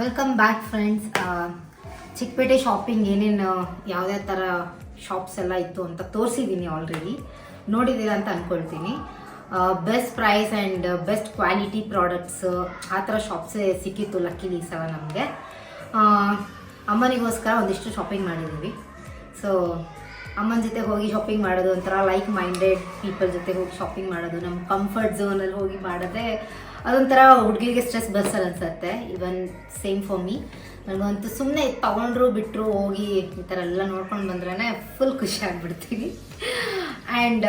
Welcome back friends. Chickpet shopping ಏನೇನು ಯಾವುದೇ ಥರ ಶಾಪ್ಸ್ ಎಲ್ಲ ಇತ್ತು ಅಂತ ತೋರಿಸಿದ್ದೀನಿ, ಆಲ್ರೆಡಿ ನೋಡಿದ್ದೀರಾ ಅಂತ ಅಂದ್ಕೊಳ್ತೀನಿ. Best price and best quality products ಆ ಥರ ಶಾಪ್ಸೇ ಸಿಕ್ಕಿತ್ತು ಲಕ್ಕಿಲಿ ಈ ಸಲ ನಮಗೆ. ಅಮ್ಮನಿಗೋಸ್ಕರ ಒಂದಿಷ್ಟು ಶಾಪಿಂಗ್ ಮಾಡಿದ್ದೀವಿ. ಸೊ ಅಮ್ಮನ ಜೊತೆ ಹೋಗಿ ಶಾಪಿಂಗ್ ಮಾಡೋದು ಒಂಥರ ಲೈಕ್ ಮೈಂಡೆಡ್ ಪೀಪಲ್ ಜೊತೆ ಹೋಗಿ ಶಾಪಿಂಗ್ ಮಾಡೋದು, ನಮ್ಮ ಕಂಫರ್ಟ್ ಝೋನಲ್ಲಿ ಹೋಗಿ ಮಾಡಿದ್ರೆ ಅದೊಂಥರ ಹುಡುಗಿರಿಗೆ ಸ್ಟ್ರೆಸ್ ಬಸ್ಸಲ್ಲಿ ಅನ್ಸುತ್ತೆ. ಇವನ್ ಸೇಮ್ ಫಾರ್ ಮೀ. ನನಗಂತೂ ಸುಮ್ಮನೆ ತೊಗೊಂಡ್ರು ಬಿಟ್ಟರು ಹೋಗಿ ಈ ಥರ ಎಲ್ಲ ನೋಡ್ಕೊಂಡು ಬಂದ್ರೇ ಫುಲ್ ಖುಷಿ ಆಗಿಬಿಡ್ತೀವಿ. ಆ್ಯಂಡ್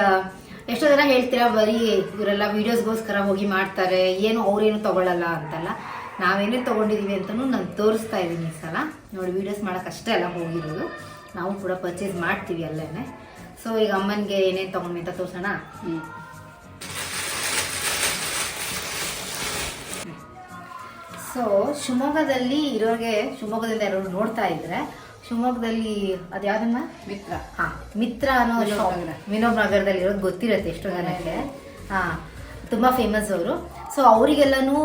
ಎಷ್ಟೋ ಜನ ಹೇಳ್ತೀರಾ ಬರೀ ಇವರೆಲ್ಲ ವೀಡಿಯೋಸ್ಗೋಸ್ಕರ ಹೋಗಿ ಮಾಡ್ತಾರೆ, ಏನು ಅವ್ರೇನು ತೊಗೊಳ್ಳಲ್ಲ ಅಂತಲ್ಲ. ನಾವೇನೇ ತೊಗೊಂಡಿದ್ದೀವಿ ಅಂತಲೂ ನಾನು ತೋರಿಸ್ತಾ ಇದ್ದೀನಿ ಈ ಸಲ. ನೋಡಿ, ವೀಡಿಯೋಸ್ ಮಾಡೋಕ್ಕಷ್ಟೇ ಎಲ್ಲ ಹೋಗಿರೋದು, ನಾವು ಕೂಡ ಪರ್ಚೇಸ್ ಮಾಡ್ತೀವಿ ಅಲ್ಲೇ. ಸೊ ಈಗ ಅಮ್ಮನಿಗೆ ಏನೇನು ತೊಗೊಂಡ್ವಿ ಅಂತ ತೋರಿಸೋಣ. ಸೊ ಶಿವಮೊಗ್ಗದಲ್ಲಿ ಇರೋರಿಗೆ, ಶಿವಮೊಗ್ಗದಿಂದ ಯಾರು ನೋಡ್ತಾ ಇದ್ರೆ, ಶಿವಮೊಗ್ಗದಲ್ಲಿ ಅದು ಯಾವ್ದಮ್ಮ ಮಿತ್ರ, ಮಿತ್ರ ಅನ್ನೋ ವಿನೋಬ್ ನಗರದಲ್ಲಿ ಇರೋದು ಗೊತ್ತಿರುತ್ತೆ ಎಷ್ಟೋ ಜನಕ್ಕೆ. ತುಂಬ ಫೇಮಸ್ ಅವರು. ಸೊ ಅವರಿಗೆಲ್ಲನೂ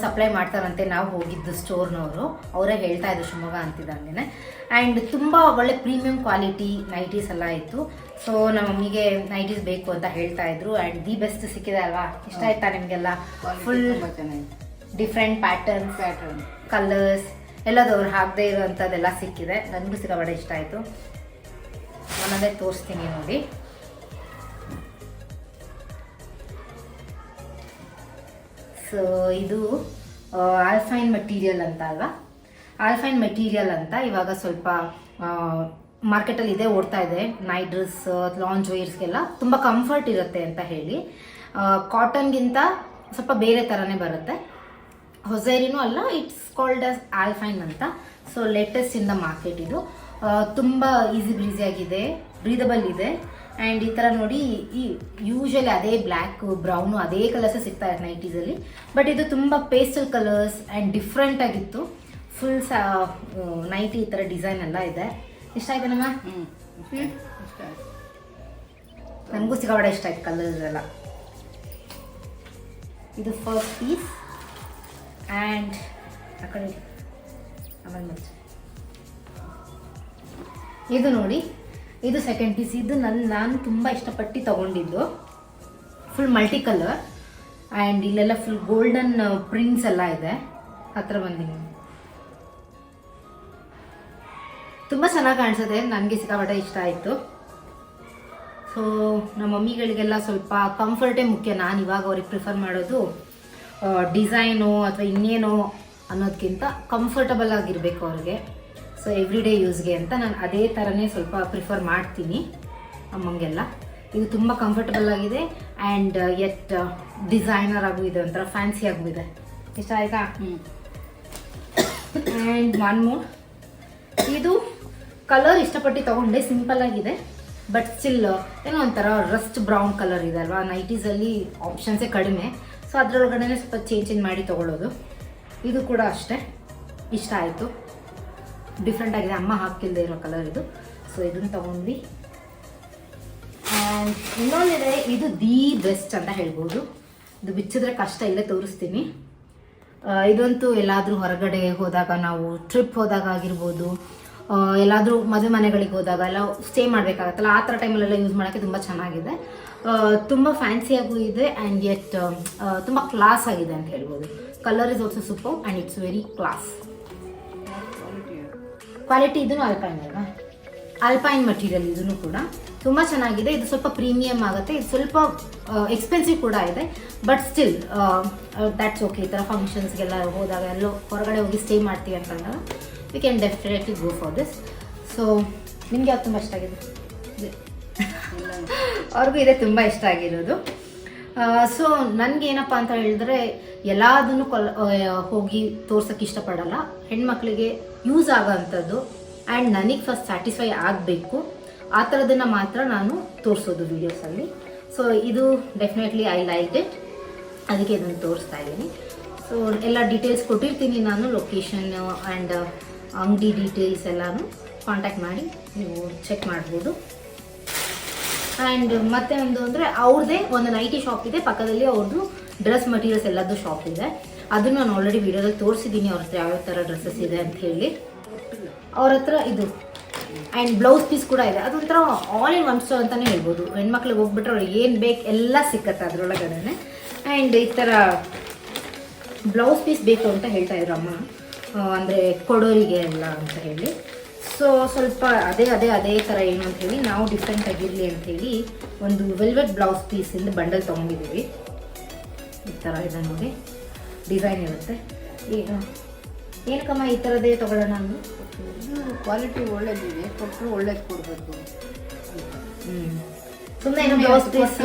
ಸಪ್ಲೈ ಮಾಡ್ತಾರಂತೆ. ನಾವು ಹೋಗಿದ್ದು ಸ್ಟೋರ್ನವರು ಅವರೇ ಹೇಳ್ತಾ ಇದ್ರು ಶಿವಮೊಗ್ಗ ಅಂತಿದ್ದಂಗೆ. ಆ್ಯಂಡ್ ತುಂಬ ಒಳ್ಳೆ ಪ್ರೀಮಿಯಂ ಕ್ವಾಲಿಟಿ ನೈಟೀಸ್ ಎಲ್ಲ ಇತ್ತು. ಸೊ ನಮ್ಮ ಮಮ್ಮಿಗೆ ನೈಟೀಸ್ ಬೇಕು ಅಂತ ಹೇಳ್ತಾ ಇದ್ರು. ಆ್ಯಂಡ್ ದಿ ಬೆಸ್ಟ್ ಸಿಕ್ಕಿದೆ ಅಲ್ವಾ? ಇಷ್ಟ ಆಯ್ತಾ ನಿಮಗೆಲ್ಲ? ಫುಲ್ ಡಿಫ್ರೆಂಟ್ ಪ್ಯಾಟರ್ನ್ ಕಲರ್ಸ್ ಎಲ್ಲದವ್ರು ಹಾಕದೇ ಇರೋವಂಥದ್ದೆಲ್ಲ ಸಿಕ್ಕಿದೆ. ನನಗೂ ಸಿಕ್ಕಾಬಡೆ ಇಷ್ಟ ಆಯಿತು. ಒಂದೊಂದೇ ತೋರಿಸ್ತೀನಿ ನೋಡಿ. ಸೊ ಇದು ಆಲ್ಫೈನ್ ಮೆಟೀರಿಯಲ್ ಅಂತ ಅಲ್ವಾ? ಆಲ್ಫೈನ್ ಮೆಟೀರಿಯಲ್ ಅಂತ ಇವಾಗ ಸ್ವಲ್ಪ ಮಾರ್ಕೆಟಲ್ಲಿ ಇದೇ ಓಡ್ತಾ ಇದೆ. ನೈಟ್ ಡ್ರೆಸ್, ಲಾಂಜ್ ವೇರ್ಸ್ಗೆಲ್ಲ ತುಂಬ ಕಂಫರ್ಟ್ ಇರುತ್ತೆ ಅಂತ ಹೇಳಿ. ಕಾಟನ್ಗಿಂತ ಸ್ವಲ್ಪ ಬೇರೆ ಥರನೇ ಬರುತ್ತೆ. ಹೊಸೇರಿನೂ ಅಲ್ಲ, ಇಟ್ಸ್ ಕಾಲ್ಡ್ ಆಸ್ ಆಲ್ಫೈನ್ ಅಂತ. So latest in the market ಇದು. ತುಂಬ ಈಸಿ ಬ್ರೀಸಿಯಾಗಿದೆ, ಬ್ರೀದಬಲ್ ಇದೆ. ಆ್ಯಂಡ್ ಈ ಥರ ನೋಡಿ, ಈ ಯೂಶಲಿ ಅದೇ ಬ್ಲ್ಯಾಕ್ ಬ್ರೌನು ಅದೇ ಕಲರ್ಸೇ ಸಿಗ್ತಾ ಇದೆ ನೈಟೀಸಲ್ಲಿ. ಬಟ್ ಇದು ತುಂಬ ಪೇಸ್ಟಲ್ ಕಲರ್ಸ್ ಆ್ಯಂಡ್ ಡಿಫ್ರೆಂಟ್ ಆಗಿತ್ತು. ಫುಲ್ ನೈಟಿ ಈ ಥರ ಡಿಸೈನ್ ಎಲ್ಲ ಇದೆ. ಇಷ್ಟ ಆಯ್ತು ನಮ್ಮ? ನನಗೂ ಸಿಕ್ಕಾಬಡೆ ಇಷ್ಟ ಆಯ್ತು ಕಲರ್ಸ್ ಎಲ್ಲ. ಇದು ಫಸ್ಟ್ ಪೀಸ್. ಆ್ಯಂಡ್ ಆ ಕಡೆ ಆಮೇಲೆ ಇದು ನೋಡಿ, ಇದು ಸೆಕೆಂಡ್ ಪೀಸ್. ಇದು ನಾನು ತುಂಬ ಇಷ್ಟಪಟ್ಟು ತಗೊಂಡಿದ್ದು. ಫುಲ್ ಮಲ್ಟಿ ಕಲರ್ ಆ್ಯಂಡ್ ಇಲ್ಲೆಲ್ಲ ಫುಲ್ ಗೋಲ್ಡನ್ ಪ್ರಿಂಟ್ಸ್ ಎಲ್ಲ ಇದೆ. ಹತ್ರ ಬಂದಿನಿ, ತುಂಬ ಚೆನ್ನಾಗಿ ಕಾಣಿಸುತ್ತೆ. ನನಗೆ ಸಿಕ್ಕಾಪಟ್ಟೆ ಇಷ್ಟ ಆಯಿತು. ಸೊ ನಮ್ಮ ಮಮ್ಮಿಗಳಿಗೆಲ್ಲ ಸ್ವಲ್ಪ ಕಂಫರ್ಟೇ ಮುಖ್ಯ. ನಾನು ಇವಾಗ ಅವ್ರಿಗೆ ಪ್ರಿಫರ್ ಮಾಡೋದು ಡಿಸೈನು ಅಥವಾ ಇನ್ನೇನೋ ಅನ್ನೋದಕ್ಕಿಂತ ಕಂಫರ್ಟಬಲ್ ಆಗಿರಬೇಕು ಅವ್ರಿಗೆ. ಸೊ ಎವ್ರಿ ಡೇ ಯೂಸ್ಗೆ ಅಂತ ನಾನು ಅದೇ ಥರನೇ ಸ್ವಲ್ಪ ಪ್ರಿಫರ್ ಮಾಡ್ತೀನಿ ಅಮ್ಮಂಗೆಲ್ಲ. ಇದು ತುಂಬ ಕಂಫರ್ಟಬಲ್ ಆಗಿದೆ ಆ್ಯಂಡ್ ಯಟ್ ಡಿಸೈನರ್ ಆಗೂ ಇದೆ, ಒಂಥರ ಫ್ಯಾನ್ಸಿ ಆಗೂ ಇದೆ. ಇಷ್ಟ ಆಯ್ತಾ? And one more. ಇದು ಕಲರ್ ಇಷ್ಟಪಟ್ಟು ತೊಗೊಂಡೆ, ಸಿಂಪಲ್ ಆಗಿದೆ. ಬಟ್ ಸ್ಟಿಲ್ ಏನೋ ಒಂಥರ ರಸ್ಟ್ ಬ್ರೌನ್ ಕಲರ್ ಇದೆ ಅಲ್ವಾ? ನೈಟೀಸಲ್ಲಿ ಆಪ್ಷನ್ಸೇ ಕಡಿಮೆ. ಸೊ ಅದರೊಳಗಡೆ ಸ್ವಲ್ಪ ಚೇಂಜ್ ಮಾಡಿ ತೊಗೊಳ್ಳೋದು. ಇದು ಕೂಡ ಅಷ್ಟೇ ಇಷ್ಟ ಆಯಿತು, ಡಿಫ್ರೆಂಟ್ ಆಗಿದೆ, ಅಮ್ಮ ಹಾಕಿಲ್ಲದೆ ಇರೋ ಕಲರ್ ಇದು. ಸೊ ಇದನ್ನು ತೊಗೊಂಡ್ವಿ. ಆ್ಯಂಡ್ ಇನ್ನೊಂದಿದೆ, ಇದು ದಿ ಬೆಸ್ಟ್ ಅಂತ ಹೇಳ್ಬೋದು. ಇದು ಬಿಚ್ಚಿದ್ರೆ ಕಷ್ಟ, ಇಲ್ಲೇ ತೋರಿಸ್ತೀನಿ. ಇದಂತೂ ಎಲ್ಲಾದರೂ ಹೊರಗಡೆ ಹೋದಾಗ, ನಾವು ಟ್ರಿಪ್ ಹೋದಾಗ ಆಗಿರ್ಬೋದು, ಎಲ್ಲಾದರೂ ಮದುವೆ ಮನೆಗಳಿಗೆ ಹೋದಾಗ ಎಲ್ಲ ಸ್ಟೇ ಮಾಡಬೇಕಾಗತ್ತಲ್ಲ, ಆ ಥರ ಟೈಮಲ್ಲೆಲ್ಲ ಯೂಸ್ ಮಾಡೋಕ್ಕೆ ತುಂಬ ಚೆನ್ನಾಗಿದೆ. ತುಂಬ ಫ್ಯಾನ್ಸಿಯಾಗೂ ಇದೆ ಆ್ಯಂಡ್ ಯಟ್ ತುಂಬ ಕ್ಲಾಸ್ ಆಗಿದೆ ಅಂತ ಹೇಳ್ಬೋದು. Colour is also super and it's very class. Quality ಇದೂ ಆಲ್ಪೈನ್ ಅಲ್ವಾ? ಆಲ್ಪೈನ್ ಮಟೀರಿಯಲ್ ಇದೂ ಕೂಡ ತುಂಬ ಚೆನ್ನಾಗಿದೆ. ಇದು ಸ್ವಲ್ಪ ಪ್ರೀಮಿಯಮ್ ಆಗುತ್ತೆ. ಇದು ಸ್ವಲ್ಪ ಎಕ್ಸ್ಪೆನ್ಸಿವ್ ಕೂಡ ಇದೆ. But still that's okay. ಈ ಥರ ಫಂಕ್ಷನ್ಸ್ಗೆಲ್ಲ ಹೋದಾಗ, ಎಲ್ಲೋ ಹೊರಗಡೆ ಹೋಗಿ ಸ್ಟೇ ಮಾಡ್ತೀವಿ ಅಂತಂದಾಗ we can definitely go for this. So ನಿಮಗೆ ಯಾವ್ದು ತುಂಬ ಇಷ್ಟ ಆಗಿದೆ? ಅವ್ರಿಗೂ ಇದೆ ತುಂಬ ಇಷ್ಟ ಆಗಿರೋದು. ಸೊ ನನಗೇನಪ್ಪ ಅಂತ ಹೇಳಿದ್ರೆ, ಎಲ್ಲದನ್ನು ಹೋಗಿ ತೋರ್ಸೋಕ್ಕೆ ಇಷ್ಟಪಡಲ್ಲ. ಹೆಣ್ಮಕ್ಳಿಗೆ ಯೂಸ್ ಆಗೋವಂಥದ್ದು ಆ್ಯಂಡ್ ನನಗೆ ಫಸ್ಟ್ ಸ್ಯಾಟಿಸ್ಫೈ ಆಗಬೇಕು, ಆ ಥರದನ್ನು ಮಾತ್ರ ನಾನು ತೋರಿಸೋದು ವೀಡಿಯೋಸಲ್ಲಿ. ಸೊ ಇದು ಡೆಫಿನೆಟ್ಲಿ ಐ ಲೈಕ್ ಇಟ್, ಅದಕ್ಕೆ ಇದನ್ನು ತೋರಿಸ್ತಾ ಇದ್ದೀನಿ. ಸೊ ಎಲ್ಲ ಡೀಟೇಲ್ಸ್ ಕೊಟ್ಟಿರ್ತೀನಿ ನಾನು, ಲೊಕೇಶನ್ ಆ್ಯಂಡ್ ಅಂಗಡಿ ಡೀಟೇಲ್ಸ್ ಎಲ್ಲನೂ ಕಾಂಟ್ಯಾಕ್ಟ್ ಮಾಡಿ ನೀವು ಚೆಕ್ ಮಾಡ್ಬೋದು. ಆ್ಯಂಡ್ ಮತ್ತೆ ಒಂದು ಅಂದರೆ ಅವ್ರದ್ದೇ ಒಂದು ನೈಟಿ ಶಾಪ್ ಇದೆ, ಪಕ್ಕದಲ್ಲಿ ಅವ್ರದ್ದು ಡ್ರೆಸ್ ಮಟೀರಿಯಲ್ಸ್ ಎಲ್ಲದ್ದು ಶಾಪ್ ಇದೆ. ಅದನ್ನು ನಾನು ಆಲ್ರೆಡಿ ವಿಡಿಯೋದಲ್ಲಿ ತೋರಿಸಿದ್ದೀನಿ ಅವ್ರ ಹತ್ರ ಯಾವ್ಯಾವ ಥರ ಡ್ರೆಸ್ಸಸ್ ಇದೆ ಅಂತ ಹೇಳಿ. ಅವ್ರ ಹತ್ರ ಇದು ಆ್ಯಂಡ್ ಬ್ಲೌಸ್ ಪೀಸ್ ಕೂಡ ಇದೆ. ಅದೊಂಥರ ಆಲ್ ಇನ್ ಒನ್ ಸ್ಟೋರ್ ಅಂತಲೇ ಹೇಳ್ಬೋದು. ಹೆಣ್ಮಕ್ಳಿಗೆ ಹೋಗ್ಬಿಟ್ರೆ ಅವ್ರಿಗೆ ಏನು ಬೇಕು ಎಲ್ಲ ಸಿಕ್ಕತ್ತೆ ಅದರೊಳಗಡೆ. ಆ್ಯಂಡ್ ಈ ಥರ ಬ್ಲೌಸ್ ಪೀಸ್ ಬೇಕು ಅಂತ ಹೇಳ್ತಾ ಇದ್ರು ಅಮ್ಮ, ಅಂದರೆ ಕೊಡೋರಿಗೆ ಎಲ್ಲ ಅಂತ ಹೇಳಿ. ಸೊ ಸ್ವಲ್ಪ ಅದೇ ಥರ ಏನು ಅಂತ ಹೇಳಿ ನಾವು ಡಿಫ್ರೆಂಟ್ ಆಗಿರಲಿ ಅಂಥೇಳಿ ಒಂದು ವೆಲ್ವೆಟ್ ಬ್ಲೌಸ್ ಪೀಸಿಂದ ಬಂಡಲ್ ತೊಗೊಂಡಿದ್ದೀವಿ. ಈ ಥರ ಇದೆ ನೋಡಿ, ಡಿಸೈನ್ ಇರುತ್ತೆ. ಈಗ ಏನಕ್ಕಮ್ಮ ಈ ಥರದೇ ತೊಗೊಳ್ಳೋಣ ಅಂದರೆ ಕ್ವಾಲಿಟಿ ಒಳ್ಳೇದಿದೆ, ಕೊಟ್ಟರು ಒಳ್ಳೇದು ಕೊಡಬೇಕು. ಸುಮ್ಮನೆ ಏನು ಬ್ಲೌಸ್ ಪೀಸ್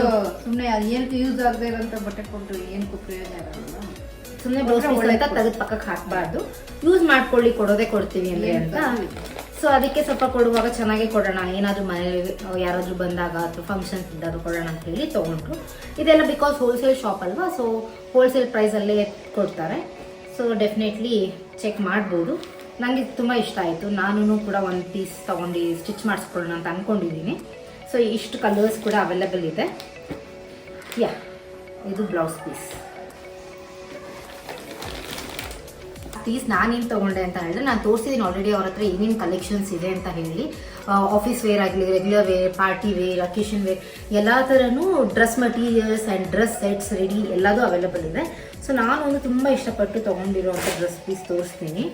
ಸುಮ್ಮನೆ ಅದು ಏನಕ್ಕೆ ಯೂಸ್ ಆಗದೆ ಇರೋಂಥ ಬಟ್ಟೆ ಕೊಟ್ಟರು ಏನಕ್ಕೂ ಪ್ರಯೋಜನ ಇರಲ್ಲ. ಸುಮ್ಮನೆ ಬ್ಲೌಸ್ ಪೀಸ್ ಅಂತ ತೆಗೆದು ಪಕ್ಕಕ್ಕೆ ಹಾಕಬಾರ್ದು, ಯೂಸ್ ಮಾಡ್ಕೊಳ್ಳಿ, ಕೊಡೋದೇ ಕೊಡ್ತೀವಿ ಅಂದರೆ ಅಂತ. ಸೊ ಅದಕ್ಕೆ ಸ್ವಲ್ಪ ಕೊಡುವಾಗ ಚೆನ್ನಾಗೇ ಕೊಡೋಣ, ಏನಾದರೂ ಮನೇಲಿ ಯಾರಾದರೂ ಬಂದಾಗ ಅಥವಾ ಫಂಕ್ಷನ್ಸ್ ಇದ್ದಾಗ ಕೊಡೋಣ ಅಂತ ಹೇಳಿ ತೊಗೊಂಡ್ರು. ಇದೆಲ್ಲ ಬಿಕಾಸ್ ಹೋಲ್ಸೇಲ್ ಶಾಪ್ ಅಲ್ವಾ, ಸೊ ಹೋಲ್ಸೇಲ್ ಪ್ರೈಸಲ್ಲೇ ಕೊಡ್ತಾರೆ. ಸೊ ಡೆಫಿನೆಟ್ಲಿ ಚೆಕ್ ಮಾಡ್ಬೋದು. ನನಗೆ ತುಂಬ ಇಷ್ಟ ಆಯಿತು. ನಾನು ಕೂಡ ಒಂದು ಪೀಸ್ ತೊಗೊಂಡು ಸ್ಟಿಚ್ ಮಾಡಿಸ್ಕೊಳ್ಳೋಣ ಅಂತ ಅಂದ್ಕೊಂಡಿದ್ದೀನಿ. ಸೊ ಇಷ್ಟು ಕಲರ್ಸ್ ಕೂಡ ಅವೈಲೇಬಲ್ ಇದೆ. ಇದು ಬ್ಲೌಸ್ ಪೀಸ್ ನಾನೇನು ತೊಗೊಂಡೆ ಅಂತ ಹೇಳಿದ್ರೆ, ನಾನು ತೋರಿಸಿದ್ದೀನಿ ಆಲ್ರೆಡಿ ಅವ್ರ ಹತ್ರ ಏನೇನು ಕಲೆಕ್ಷನ್ಸ್ ಇದೆ ಅಂತ ಹೇಳಿ. ಆಫೀಸ್ ವೇರ್ ಆಗಲಿ, regular wear, party wear, occasion wear ಎಲ್ಲ ಥರನೂ dress materials and dress sets ready ಎಲ್ಲದೂ ಅವೈಲೇಬಲ್ ಇದೆ. ಸೊ ನಾನೊಂದು ತುಂಬ ಇಷ್ಟಪಟ್ಟು ತೊಗೊಂಡಿರೋಂಥ ಡ್ರೆಸ್ ಪೀಸ್ ತೋರಿಸ್ತೀನಿ.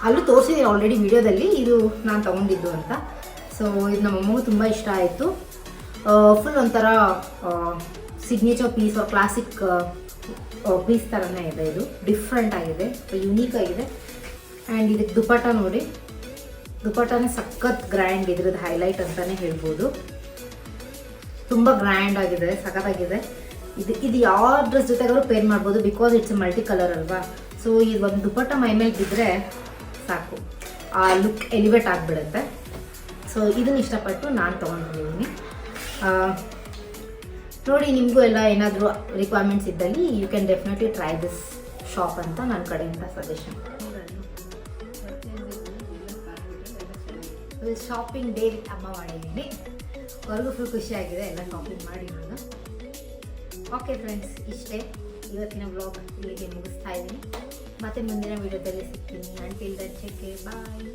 ಅಲ್ಲೂ ತೋರಿಸಿದ್ದೀನಿ ಆಲ್ರೆಡಿ ವಿಡಿಯೋದಲ್ಲಿ, ಇದು ನಾನು ತೊಗೊಂಡಿದ್ದು ಅಂತ. ಸೊ ಇದು ನಮ್ಮಮ್ಮಗೂ ತುಂಬ ಇಷ್ಟ ಆಯಿತು. ಫುಲ್ ಒಂಥರ signature piece or classic piece ಥರನೇ ಇದೆ. ಇದು ಡಿಫ್ರೆಂಟ್ ಆಗಿದೆ, ಯುನೀಕ್ ಆಗಿದೆ. ಆ್ಯಂಡ್ ಇದಕ್ಕೆ ದುಪಟ್ಟ ನೋಡಿ, ದುಪಟ್ಟನೇ ಸಖತ್ ಗ್ರ್ಯಾಂಡ್, ಇದ್ರದ್ದು ಹೈಲೈಟ್ ಅಂತಲೇ ಹೇಳ್ಬೋದು. ತುಂಬ ಗ್ರ್ಯಾಂಡ್ ಆಗಿದೆ, ಸಖತ್ತಾಗಿದೆ. ಇದು ಯಾವ ಡ್ರೆಸ್ ಜೊತೆಗಾದ್ರೂ ಪೇರ್ ಮಾಡ್ಬೋದು, ಬಿಕಾಸ್ ಇಟ್ಸ್ ಮಲ್ಟಿ ಕಲರ್ ಅಲ್ವಾ. ಸೊ ಇದು ಒಂದು ದುಪಟ್ಟ ಮೈ ಮೇಲೆ ಬಿದ್ದರೆ ಸಾಕು, ಆ ಲುಕ್ ಎಲಿವೇಟ್ ಆಗಿಬಿಡುತ್ತೆ. ಸೊ ಇದನ್ನು ಇಷ್ಟಪಟ್ಟು ನಾನು ತೊಗೊಂಡಿದ್ದೀನಿ. ನೋಡಿ, ನಿಮಗೂ ಎಲ್ಲ ಏನಾದರೂ ರಿಕ್ವೈರ್ಮೆಂಟ್ಸ್ ಇದ್ದಲ್ಲಿ you can definitely try this shop ಅಂತ ನನ್ನ ಕಡೆಯಿಂದ ಸಜೆಷನ್. ಶಾಪಿಂಗ್ ಡೇ ವಿತ್ ಅಮ್ಮ ಮಾಡಿದ್ದೀನಿ. ಅವ್ರಿಗೂ ಫುಲ್ ಖುಷಿಯಾಗಿದೆ ಎಲ್ಲ ಶಾಪಿಂಗ್ ಮಾಡಿ ನಾನು. ಓಕೆ ಫ್ರೆಂಡ್ಸ್, ಇಷ್ಟೇ ಇವತ್ತಿನ ವ್ಲಾಗ್ ಇಲ್ಲಿಗೆ ಮುಗಿಸ್ತಾ ಇದ್ದೀನಿ. ಮತ್ತೆ ಮುಂದಿನ ವಿಡಿಯೋದಲ್ಲಿ ಸಿಗ್ತೀನಿ. ಅಂಟಿಲ್ ದೆನ್ ಟೇಕ್ ಕೇರ್, ಬಾಯ್.